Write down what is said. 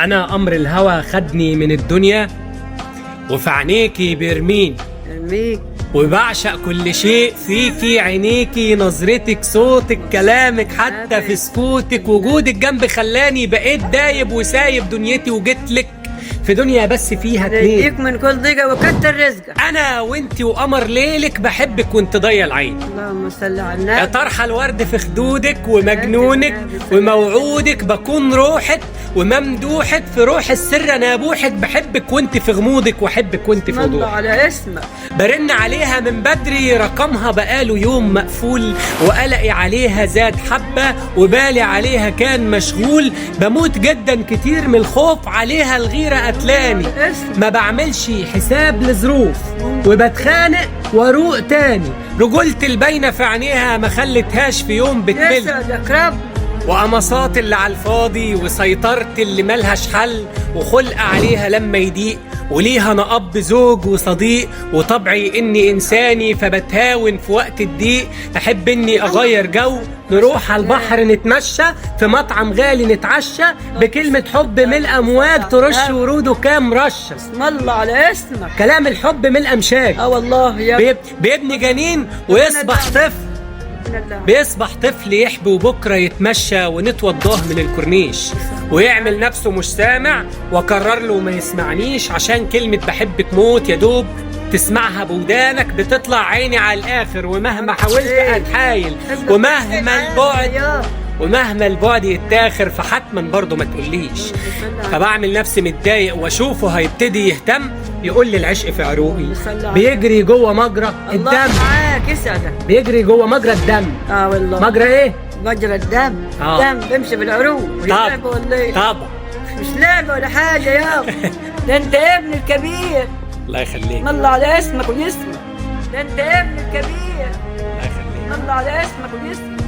أنا أمر الهوى خدني من الدنيا، وفي عينيكي بيرميني وبعشق كل شيء فيكي، عينيكي، نظرتك، صوتك، كلامك، حتى في سكوتك، وجودك جنبي خلاني بقيت دايب وسايب دنيتي، وجيتلك في دنيا بس فيها اتنين، يديك من كل ضيقة وكتر رزقك، انا وانتي وقمر ليلك، بحبك وانت ضيا العين. اللهم صل على النبي. يا طرحة الورد في خدودك ومجنونك وموعودك، بكون روحك وممدوحك، في روح السر انا ابوحك، بحبك وانت في غموضك واحبك وانت في الله وضوحك. على اسمك. برن عليها من بدري، رقمها بقاله يوم مقفول، وقلقي عليها زاد حبة، وبالي عليها كان مشغول، بموت جدا كتير من الخوف عليها، الغيرة قتلاني، ما بعملش حساب لظروف، وبتخانق واروق تاني، رجولتي الباينة في عينيها ما خلتهاش في يوم بتمل، يسعدك رب. وقمصات اللي على الفاضي، وسيطرت اللي ملهاش حل، وخلق عليها لما يضيق، وليها انا اب زوج وصديق، وطبعي اني انساني فبتهاون في وقت الضيق، احب اني اغير جو، نروح على البحر نتمشى، في مطعم غالي نتعشى، بكلمة حب ملء امواج، ترش وروده كام رشة، اسم الله على اسمك. كلام الحب ملء امشاج، والله يا بيبني جنين ويصبح طفل، بيصبح طفل يحبي، وبكرة يتمشى ونتوضاه من الكورنيش، ويعمل نفسه مش سامع، وقرر له ما يسمعنيش، عشان كلمة بحبك موت يا دوب تسمعها بودانك، بتطلع عيني على الآخر، ومهما حاولت أتحايل، ومهما البعد يتاخر، فحتما برضه ما تقوليش، فبعمل نفسي متضايق، واشوفه هيبتدي يهتم، يقول لي العشق في عروقي، بيجري جوه مجرى الدم، معاك يسعدك، بيجري جوه مجرى الدم. والله مجرى ايه؟ مجرى الدم. الدم بيمشي بالعروق. طبعا مش لعبه ولا حاجه يابا. ده انت ابن الكبير. الله يخليك. الله على اسمك ويسمك. ده انت ابن الكبير. الله يخليك. الله على اسمك ويسمك.